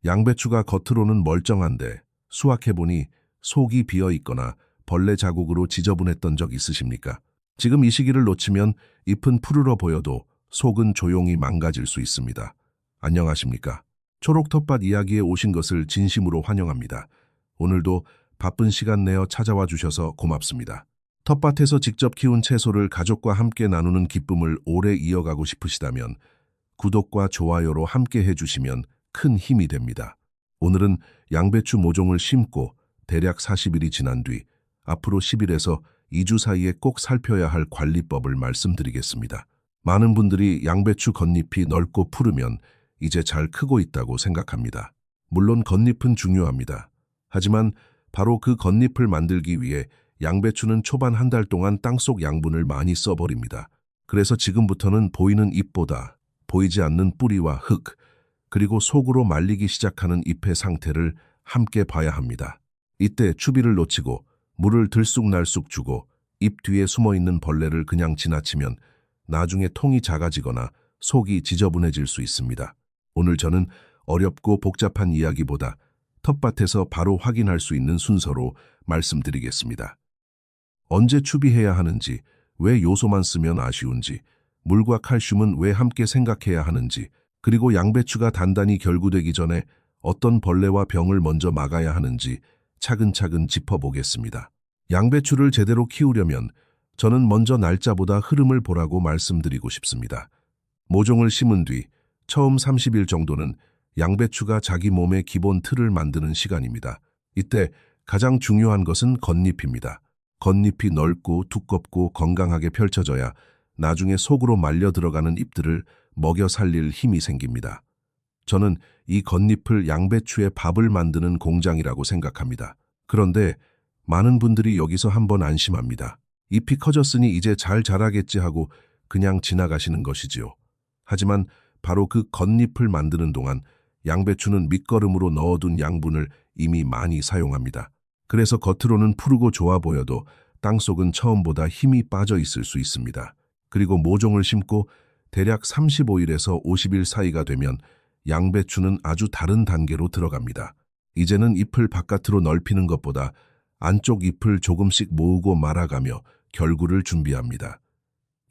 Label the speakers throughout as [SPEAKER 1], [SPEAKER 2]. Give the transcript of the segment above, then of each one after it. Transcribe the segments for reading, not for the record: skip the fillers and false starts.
[SPEAKER 1] 양배추가 겉으로는 멀쩡한데 수확해보니 속이 비어있거나 벌레 자국으로 지저분했던 적 있으십니까? 지금 이 시기를 놓치면 잎은 푸르러 보여도 속은 조용히 망가질 수 있습니다. 안녕하십니까? 초록 텃밭 이야기에 오신 것을 진심으로 환영합니다. 오늘도 바쁜 시간 내어 찾아와 주셔서 고맙습니다. 텃밭에서 직접 키운 채소를 가족과 함께 나누는 기쁨을 오래 이어가고 싶으시다면 구독과 좋아요로 함께 해주시면 큰 힘이 됩니다. 오늘은 양배추 모종을 심고 대략 40일이 지난 뒤 앞으로 10일에서 2주 사이에 꼭 살펴야 할 관리법을 말씀드리겠습니다. 많은 분들이 양배추 겉잎이 넓고 푸르면 이제 잘 크고 있다고 생각합니다. 물론 겉잎은 중요합니다. 하지만 바로 그 겉잎을 만들기 위해 양배추는 초반 한 달 동안 땅속 양분을 많이 써버립니다. 그래서 지금부터는 보이는 잎보다 보이지 않는 뿌리와 흙, 그리고 속으로 말리기 시작하는 잎의 상태를 함께 봐야 합니다. 이때 추비를 놓치고 물을 들쑥날쑥 주고 잎 뒤에 숨어있는 벌레를 그냥 지나치면 나중에 통이 작아지거나 속이 지저분해질 수 있습니다. 오늘 저는 어렵고 복잡한 이야기보다 텃밭에서 바로 확인할 수 있는 순서로 말씀드리겠습니다. 언제 추비해야 하는지, 왜 요소만 쓰면 아쉬운지, 물과 칼슘은 왜 함께 생각해야 하는지, 그리고 양배추가 단단히 결구되기 전에 어떤 벌레와 병을 먼저 막아야 하는지 차근차근 짚어보겠습니다. 양배추를 제대로 키우려면 저는 먼저 날짜보다 흐름을 보라고 말씀드리고 싶습니다. 모종을 심은 뒤 처음 30일 정도는 양배추가 자기 몸의 기본 틀을 만드는 시간입니다. 이때 가장 중요한 것은 겉잎입니다. 겉잎이 넓고 두껍고 건강하게 펼쳐져야 나중에 속으로 말려 들어가는 잎들을 먹여 살릴 힘이 생깁니다. 저는 이 겉잎을 양배추의 밥을 만드는 공장이라고 생각합니다. 그런데 많은 분들이 여기서 한번 안심합니다. 잎이 커졌으니 이제 잘 자라겠지 하고 그냥 지나가시는 것이지요. 하지만 바로 그 겉잎을 만드는 동안 양배추는 밑거름으로 넣어둔 양분을 이미 많이 사용합니다. 그래서 겉으로는 푸르고 좋아 보여도 땅속은 처음보다 힘이 빠져 있을 수 있습니다. 그리고 모종을 심고 대략 35일에서 50일 사이가 되면 양배추는 아주 다른 단계로 들어갑니다. 이제는 잎을 바깥으로 넓히는 것보다 안쪽 잎을 조금씩 모으고 말아가며 결구를 준비합니다.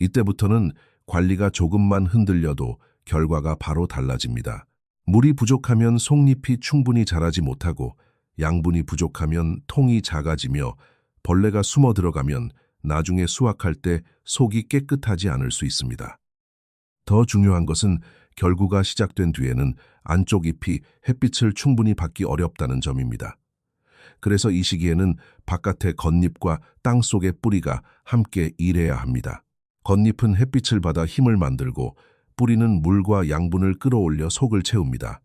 [SPEAKER 1] 이때부터는 관리가 조금만 흔들려도 결과가 바로 달라집니다. 물이 부족하면 속잎이 충분히 자라지 못하고 양분이 부족하면 통이 작아지며 벌레가 숨어 들어가면 나중에 수확할 때 속이 깨끗하지 않을 수 있습니다. 더 중요한 것은 결구가 시작된 뒤에는 안쪽 잎이 햇빛을 충분히 받기 어렵다는 점입니다. 그래서 이 시기에는 바깥의 겉잎과 땅속의 뿌리가 함께 일해야 합니다. 겉잎은 햇빛을 받아 힘을 만들고 뿌리는 물과 양분을 끌어올려 속을 채웁니다.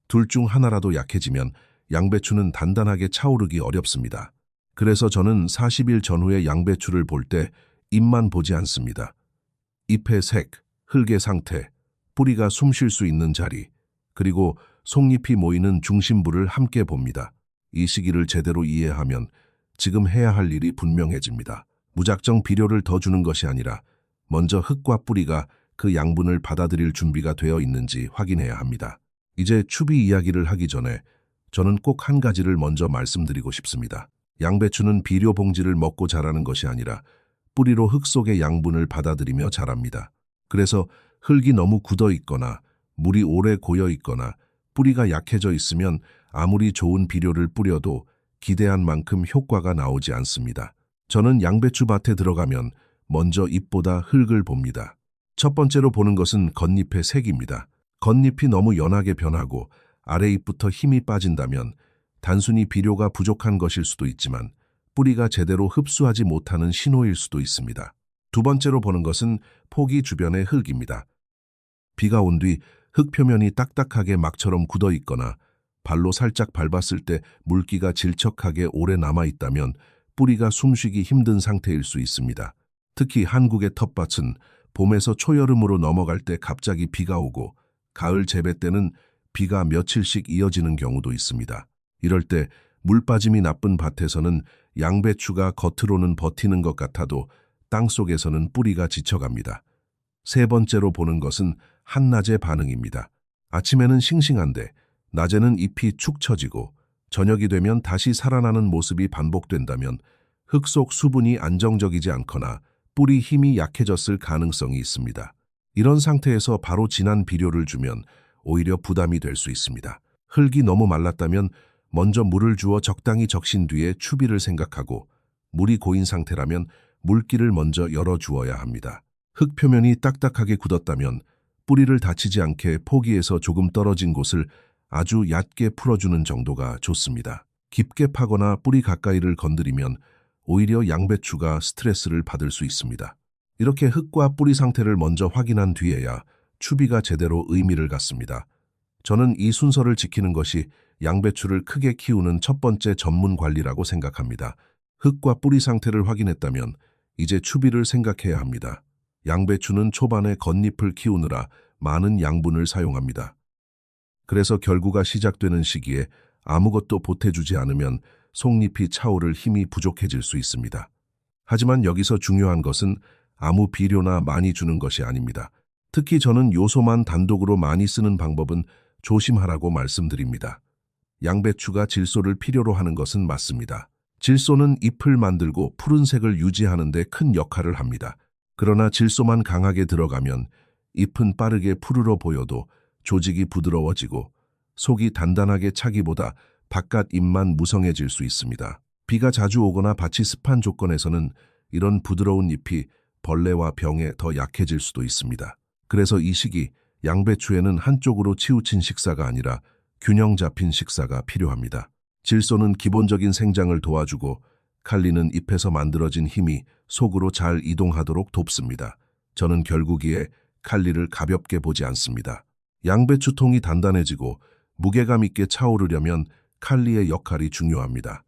[SPEAKER 1] 둘 중 하나라도 약해지면 양배추는 단단하게 차오르기 어렵습니다. 그래서 저는 40일 전후의 양배추를 볼 때 잎만 보지 않습니다. 잎의 색, 흙의 상태, 뿌리가 숨 쉴 수 있는 자리, 그리고 속잎이 모이는 중심부를 함께 봅니다. 이 시기를 제대로 이해하면 지금 해야 할 일이 분명해집니다. 무작정 비료를 더 주는 것이 아니라 먼저 흙과 뿌리가 그 양분을 받아들일 준비가 되어 있는지 확인해야 합니다. 이제 추비 이야기를 하기 전에 저는 꼭 한 가지를 먼저 말씀드리고 싶습니다. 양배추는 비료 봉지를 먹고 자라는 것이 아니라 뿌리로 흙 속의 양분을 받아들이며 자랍니다. 그래서 흙이 너무 굳어 있거나 물이 오래 고여 있거나 뿌리가 약해져 있으면 아무리 좋은 비료를 뿌려도 기대한 만큼 효과가 나오지 않습니다. 저는 양배추 밭에 들어가면 먼저 잎보다 흙을 봅니다. 첫 번째로 보는 것은 겉잎의 색입니다. 겉잎이 너무 연하게 변하고 아래 잎부터 힘이 빠진다면 단순히 비료가 부족한 것일 수도 있지만 뿌리가 제대로 흡수하지 못하는 신호일 수도 있습니다. 두 번째로 보는 것은 포기 주변의 흙입니다. 비가 온 뒤 흙 표면이 딱딱하게 막처럼 굳어 있거나 발로 살짝 밟았을 때 물기가 질척하게 오래 남아있다면 뿌리가 숨쉬기 힘든 상태일 수 있습니다. 특히 한국의 텃밭은 봄에서 초여름으로 넘어갈 때 갑자기 비가 오고 가을 재배 때는 비가 며칠씩 이어지는 경우도 있습니다. 이럴 때 물 빠짐이 나쁜 밭에서는 양배추가 겉으로는 버티는 것 같아도 땅속에서는 뿌리가 지쳐갑니다. 세 번째로 보는 것은 한낮의 반응입니다. 아침에는 싱싱한데 낮에는 잎이 축 처지고 저녁이 되면 다시 살아나는 모습이 반복된다면 흙 속 수분이 안정적이지 않거나 뿌리 힘이 약해졌을 가능성이 있습니다. 이런 상태에서 바로 진한 비료를 주면 오히려 부담이 될 수 있습니다. 흙이 너무 말랐다면 먼저 물을 주어 적당히 적신 뒤에 추비를 생각하고, 물이 고인 상태라면 물기를 먼저 열어주어야 합니다. 흙 표면이 딱딱하게 굳었다면 뿌리를 다치지 않게 포기해서 조금 떨어진 곳을 아주 얕게 풀어주는 정도가 좋습니다. 깊게 파거나 뿌리 가까이를 건드리면 오히려 양배추가 스트레스를 받을 수 있습니다. 이렇게 흙과 뿌리 상태를 먼저 확인한 뒤에야 추비가 제대로 의미를 갖습니다. 저는 이 순서를 지키는 것이 양배추를 크게 키우는 첫 번째 전문 관리라고 생각합니다. 흙과 뿌리 상태를 확인했다면 이제 추비를 생각해야 합니다. 양배추는 초반에 겉잎을 키우느라 많은 양분을 사용합니다. 그래서 결구가 시작되는 시기에 아무것도 보태주지 않으면 속잎이 차오를 힘이 부족해질 수 있습니다. 하지만 여기서 중요한 것은 아무 비료나 많이 주는 것이 아닙니다. 특히 저는 요소만 단독으로 많이 쓰는 방법은 조심하라고 말씀드립니다. 양배추가 질소를 필요로 하는 것은 맞습니다. 질소는 잎을 만들고 푸른색을 유지하는 데 큰 역할을 합니다. 그러나 질소만 강하게 들어가면 잎은 빠르게 푸르러 보여도 조직이 부드러워지고 속이 단단하게 차기보다 바깥 잎만 무성해질 수 있습니다. 비가 자주 오거나 밭이 습한 조건에서는 이런 부드러운 잎이 벌레와 병에 더 약해질 수도 있습니다. 그래서 이 시기 양배추에는 한쪽으로 치우친 식사가 아니라 균형 잡힌 식사가 필요합니다. 질소는 기본적인 생장을 도와주고 칼리는 잎에서 만들어진 힘이 속으로 잘 이동하도록 돕습니다. 저는 결국에 칼리를 가볍게 보지 않습니다. 양배추통이 단단해지고 무게감 있게 차오르려면 칼리의 역할이 중요합니다.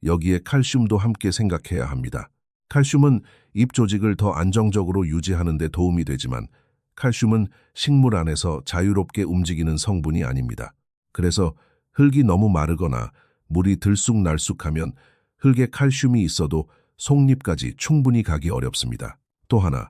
[SPEAKER 1] 여기에 칼슘도 함께 생각해야 합니다. 칼슘은 잎 조직을 더 안정적으로 유지하는 데 도움이 되지만 칼슘은 식물 안에서 자유롭게 움직이는 성분이 아닙니다. 그래서 흙이 너무 마르거나 물이 들쑥날쑥하면 흙에 칼슘이 있어도 속잎까지 충분히 가기 어렵습니다. 또 하나,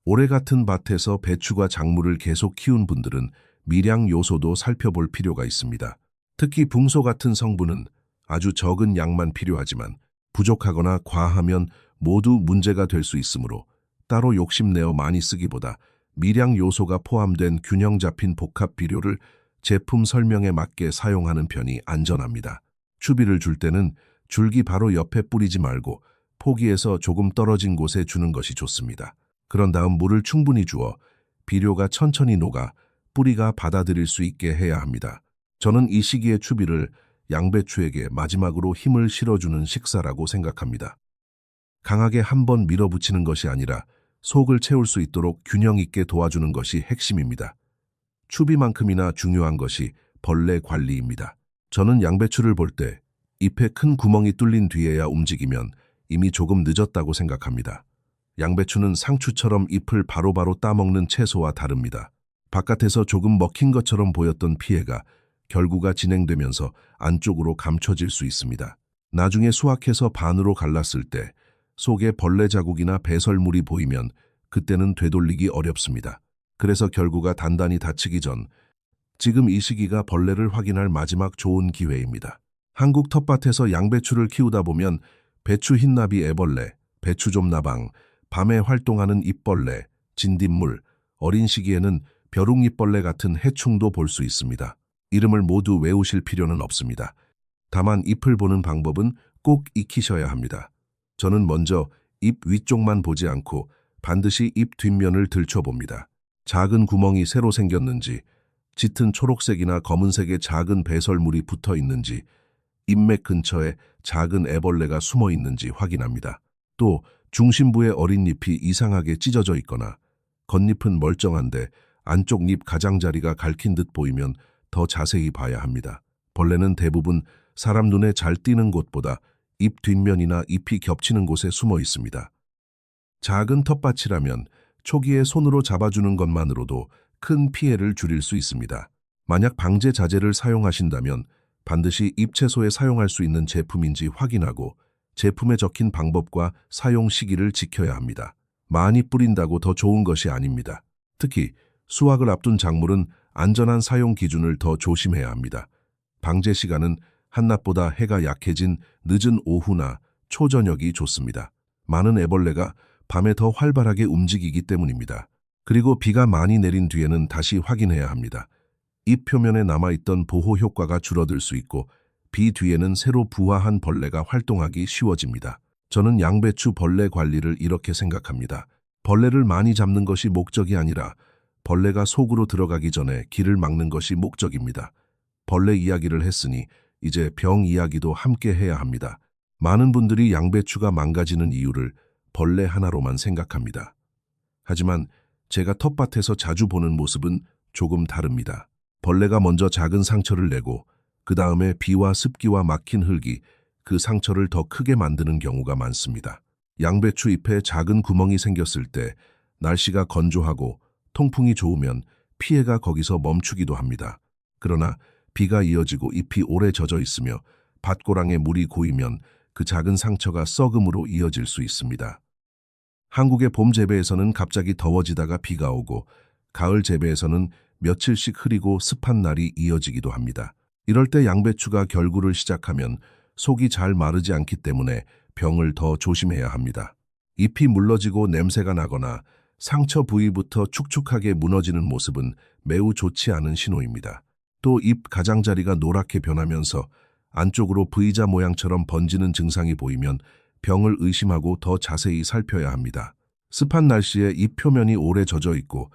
[SPEAKER 1] 올해 같은 밭에서 배추가 작물을 계속 키운 분들은 미량 요소도 살펴볼 필요가 있습니다. 특히 붕소 같은 성분은 아주 적은 양만 필요하지만 부족하거나 과하면 모두 문제가 될 수 있으므로 따로 욕심내어 많이 쓰기보다 미량 요소가 포함된 균형 잡힌 복합 비료를 제품 설명에 맞게 사용하는 편이 안전합니다. 추비를 줄 때는 줄기 바로 옆에 뿌리지 말고 포기해서 조금 떨어진 곳에 주는 것이 좋습니다. 그런 다음 물을 충분히 주어 비료가 천천히 녹아 뿌리가 받아들일 수 있게 해야 합니다. 저는 이 시기의 추비를 양배추에게 마지막으로 힘을 실어주는 식사라고 생각합니다. 강하게 한번 밀어붙이는 것이 아니라 속을 채울 수 있도록 균형 있게 도와주는 것이 핵심입니다. 추비만큼이나 중요한 것이 벌레 관리입니다. 저는 양배추를 볼 때 잎에 큰 구멍이 뚫린 뒤에야 움직이면 이미 조금 늦었다고 생각합니다. 양배추는 상추처럼 잎을 바로바로 따먹는 채소와 다릅니다. 바깥에서 조금 먹힌 것처럼 보였던 피해가 결구가 진행되면서 안쪽으로 감춰질 수 있습니다. 나중에 수확해서 반으로 갈랐을 때 속에 벌레 자국이나 배설물이 보이면 그때는 되돌리기 어렵습니다. 그래서 결구가 단단히 닫히기 전 지금 이 시기가 벌레를 확인할 마지막 좋은 기회입니다. 한국 텃밭에서 양배추를 키우다 보면 배추 흰나비 애벌레, 배추좀나방, 밤에 활동하는 잎벌레, 진딧물, 어린 시기에는 벼룩잎벌레 같은 해충도 볼 수 있습니다. 이름을 모두 외우실 필요는 없습니다. 다만 잎을 보는 방법은 꼭 익히셔야 합니다. 저는 먼저 잎 위쪽만 보지 않고 반드시 잎 뒷면을 들춰봅니다. 작은 구멍이 새로 생겼는지, 짙은 초록색이나 검은색의 작은 배설물이 붙어 있는지, 잎맥 근처에 작은 애벌레가 숨어 있는지 확인합니다. 또 중심부의 어린 잎이 이상하게 찢어져 있거나 겉잎은 멀쩡한데 안쪽 잎 가장자리가 갈킨 듯 보이면 더 자세히 봐야 합니다. 벌레는 대부분 사람 눈에 잘 띄는 곳보다 잎 뒷면이나 잎이 겹치는 곳에 숨어 있습니다. 작은 텃밭이라면 초기에 손으로 잡아주는 것만으로도 큰 피해를 줄일 수 있습니다. 만약 방제 자재를 사용하신다면 반드시 잎채소에 사용할 수 있는 제품인지 확인하고 제품에 적힌 방법과 사용 시기를 지켜야 합니다. 많이 뿌린다고 더 좋은 것이 아닙니다. 특히 수확을 앞둔 작물은 안전한 사용 기준을 더 조심해야 합니다. 방제 시간은 한낮보다 해가 약해진 늦은 오후나 초저녁이 좋습니다. 많은 애벌레가 밤에 더 활발하게 움직이기 때문입니다. 그리고 비가 많이 내린 뒤에는 다시 확인해야 합니다. 잎 표면에 남아있던 보호 효과가 줄어들 수 있고 비 뒤에는 새로 부화한 벌레가 활동하기 쉬워집니다. 저는 양배추 벌레 관리를 이렇게 생각합니다. 벌레를 많이 잡는 것이 목적이 아니라 벌레가 속으로 들어가기 전에 길을 막는 것이 목적입니다. 벌레 이야기를 했으니 이제 병 이야기도 함께 해야 합니다. 많은 분들이 양배추가 망가지는 이유를 벌레 하나로만 생각합니다. 하지만 제가 텃밭에서 자주 보는 모습은 조금 다릅니다. 벌레가 먼저 작은 상처를 내고 그 다음에 비와 습기와 막힌 흙이 그 상처를 더 크게 만드는 경우가 많습니다. 양배추 잎에 작은 구멍이 생겼을 때 날씨가 건조하고 통풍이 좋으면 피해가 거기서 멈추기도 합니다. 그러나 비가 이어지고 잎이 오래 젖어 있으며 밭고랑에 물이 고이면 그 작은 상처가 썩음으로 이어질 수 있습니다. 한국의 봄 재배에서는 갑자기 더워지다가 비가 오고 가을 재배에서는 며칠씩 흐리고 습한 날이 이어지기도 합니다. 이럴 때 양배추가 결구를 시작하면 속이 잘 마르지 않기 때문에 병을 더 조심해야 합니다. 잎이 물러지고 냄새가 나거나 상처 부위부터 축축하게 무너지는 모습은 매우 좋지 않은 신호입니다. 또 잎 가장자리가 노랗게 변하면서 안쪽으로 V자 모양처럼 번지는 증상이 보이면 병을 의심하고 더 자세히 살펴야 합니다. 습한 날씨에 잎 표면이 오래 젖어 있고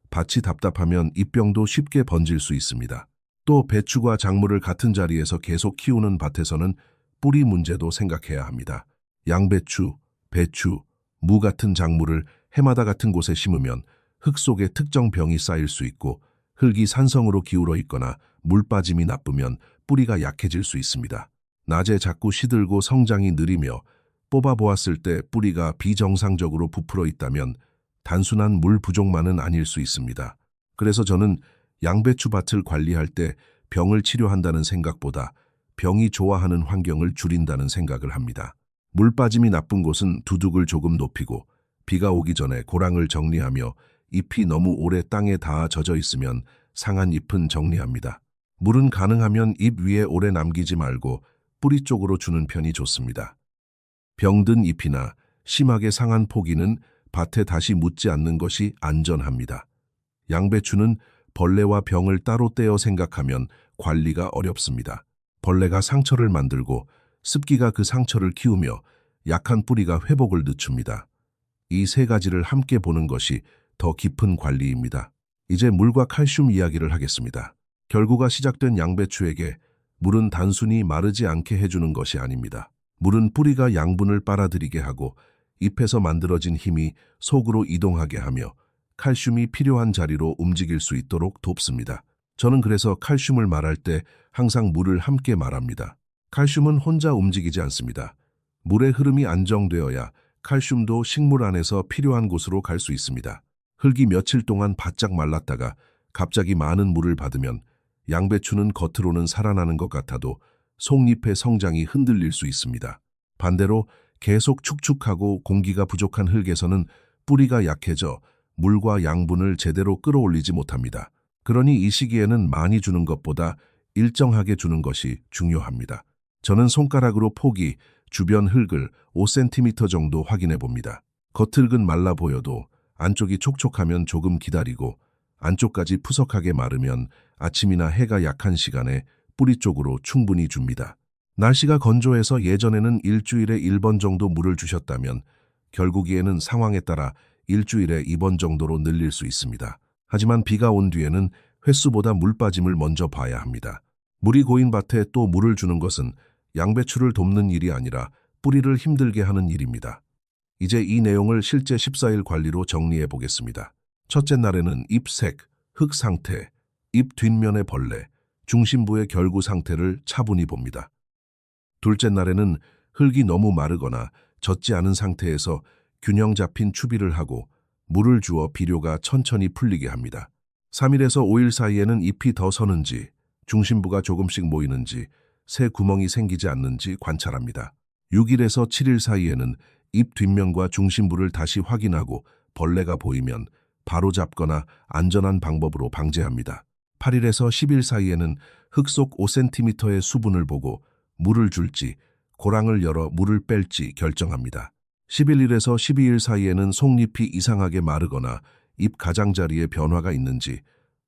[SPEAKER 1] 밭이 답답하면 잎병도 쉽게 번질 수 있습니다. 또 배추과 작물을 같은 자리에서 계속 키우는 밭에서는 뿌리 문제도 생각해야 합니다. 양배추, 배추, 무 같은 작물을 해마다 같은 곳에 심으면 흙 속에 특정 병이 쌓일 수 있고 흙이 산성으로 기울어 있거나 물 빠짐이 나쁘면 뿌리가 약해질 수 있습니다. 낮에 자꾸 시들고 성장이 느리며 뽑아보았을 때 뿌리가 비정상적으로 부풀어 있다면 단순한 물 부족만은 아닐 수 있습니다. 그래서 저는 양배추 밭을 관리할 때 병을 치료한다는 생각보다 병이 좋아하는 환경을 줄인다는 생각을 합니다. 물 빠짐이 나쁜 곳은 두둑을 조금 높이고 비가 오기 전에 고랑을 정리하며 잎이 너무 오래 땅에 닿아 젖어 있으면 상한 잎은 정리합니다. 물은 가능하면 잎 위에 오래 남기지 말고 뿌리 쪽으로 주는 편이 좋습니다. 병든 잎이나 심하게 상한 포기는 밭에 다시 묻지 않는 것이 안전합니다. 양배추는 벌레와 병을 따로 떼어 생각하면 관리가 어렵습니다. 벌레가 상처를 만들고 습기가 그 상처를 키우며 약한 뿌리가 회복을 늦춥니다. 이 세 가지를 함께 보는 것이 더 깊은 관리입니다. 이제 물과 칼슘 이야기를 하겠습니다. 결구가 시작된 양배추에게 물은 단순히 마르지 않게 해주는 것이 아닙니다. 물은 뿌리가 양분을 빨아들이게 하고 잎에서 만들어진 힘이 속으로 이동하게 하며 칼슘이 필요한 자리로 움직일 수 있도록 돕습니다. 저는 그래서 칼슘을 말할 때 항상 물을 함께 말합니다. 칼슘은 혼자 움직이지 않습니다. 물의 흐름이 안정되어야 칼슘도 식물 안에서 필요한 곳으로 갈 수 있습니다. 흙이 며칠 동안 바짝 말랐다가 갑자기 많은 물을 받으면 양배추는 겉으로는 살아나는 것 같아도 속잎의 성장이 흔들릴 수 있습니다. 반대로 계속 축축하고 공기가 부족한 흙에서는 뿌리가 약해져 물과 양분을 제대로 끌어올리지 못합니다. 그러니 이 시기에는 많이 주는 것보다 일정하게 주는 것이 중요합니다. 저는 손가락으로 폭이 주변 흙을 5cm 정도 확인해 봅니다. 겉흙은 말라 보여도 안쪽이 촉촉하면 조금 기다리고 안쪽까지 푸석하게 마르면 아침이나 해가 약한 시간에 뿌리 쪽으로 충분히 줍니다. 날씨가 건조해서 예전에는 일주일에 1번 정도 물을 주셨다면 결국에는 상황에 따라 일주일에 2번 정도로 늘릴 수 있습니다. 하지만 비가 온 뒤에는 횟수보다 물 빠짐을 먼저 봐야 합니다. 물이 고인 밭에 또 물을 주는 것은 양배추를 돕는 일이 아니라 뿌리를 힘들게 하는 일입니다. 이제 이 내용을 실제 14일 관리로 정리해 보겠습니다. 첫째 날에는 잎색, 흙 상태, 잎 뒷면의 벌레, 중심부의 결구 상태를 차분히 봅니다. 둘째 날에는 흙이 너무 마르거나 젖지 않은 상태에서 균형 잡힌 추비를 하고 물을 주어 비료가 천천히 풀리게 합니다. 3일에서 5일 사이에는 잎이 더 서는지, 중심부가 조금씩 모이는지, 새 구멍이 생기지 않는지 관찰합니다. 6일에서 7일 사이에는 잎 뒷면과 중심부를 다시 확인하고 벌레가 보이면 바로 잡거나 안전한 방법으로 방제합니다. 8일에서 10일 사이에는 흙 속 5cm의 수분을 보고 물을 줄지 고랑을 열어 물을 뺄지 결정합니다. 11일에서 12일 사이에는 속잎이 이상하게 마르거나 잎 가장자리에 변화가 있는지,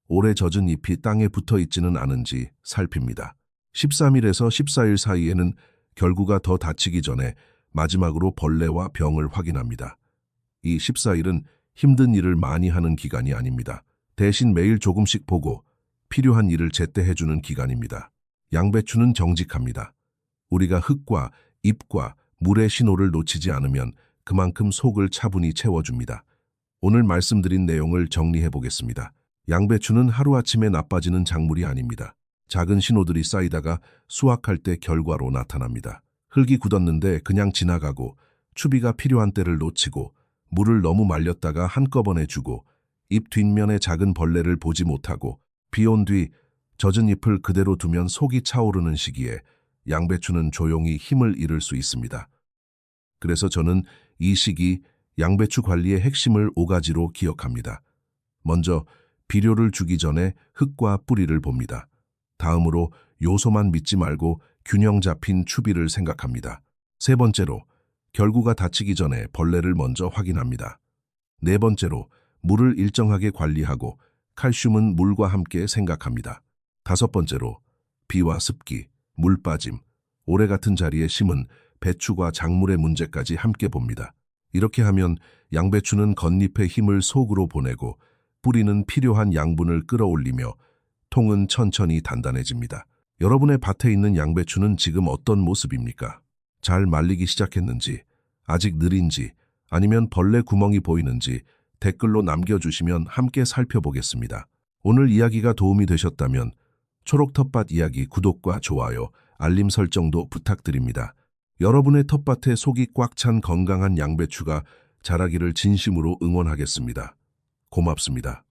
[SPEAKER 1] 오래 젖은 잎이 땅에 붙어 있지는 않은지 살핍니다. 13일에서 14일 사이에는 결구가 더 다치기 전에 마지막으로 벌레와 병을 확인합니다. 이 14일은 힘든 일을 많이 하는 기간이 아닙니다. 대신 매일 조금씩 보고 필요한 일을 제때 해주는 기간입니다. 양배추는 정직합니다. 우리가 흙과 잎과 물의 신호를 놓치지 않으면 그만큼 속을 차분히 채워줍니다. 오늘 말씀드린 내용을 정리해 보겠습니다. 양배추는 하루아침에 나빠지는 작물이 아닙니다. 작은 신호들이 쌓이다가 수확할 때 결과로 나타납니다. 흙이 굳었는데 그냥 지나가고, 추비가 필요한 때를 놓치고, 물을 너무 말렸다가 한꺼번에 주고, 잎 뒷면에 작은 벌레를 보지 못하고, 비 온 뒤 젖은 잎을 그대로 두면 속이 차오르는 시기에 양배추는 조용히 힘을 잃을 수 있습니다. 그래서 저는 이 시기 양배추 관리의 핵심을 5가지로 기억합니다. 먼저 비료를 주기 전에 흙과 뿌리를 봅니다. 다음으로 요소만 믿지 말고 균형 잡힌 추비를 생각합니다. 세 번째로 결구가 다치기 전에 벌레를 먼저 확인합니다. 네 번째로 물을 일정하게 관리하고 칼슘은 물과 함께 생각합니다. 다섯 번째로 비와 습기, 물 빠짐, 오래 같은 자리에 심은 배추과 작물의 문제까지 함께 봅니다. 이렇게 하면 양배추는 겉잎의 힘을 속으로 보내고 뿌리는 필요한 양분을 끌어올리며 통은 천천히 단단해집니다. 여러분의 밭에 있는 양배추는 지금 어떤 모습입니까? 잘 말리기 시작했는지, 아직 느린지, 아니면 벌레 구멍이 보이는지 댓글로 남겨주시면 함께 살펴보겠습니다. 오늘 이야기가 도움이 되셨다면 초록 텃밭 이야기 구독과 좋아요, 알림 설정도 부탁드립니다. 여러분의 텃밭에 속이 꽉 찬 건강한 양배추가 자라기를 진심으로 응원하겠습니다. 고맙습니다.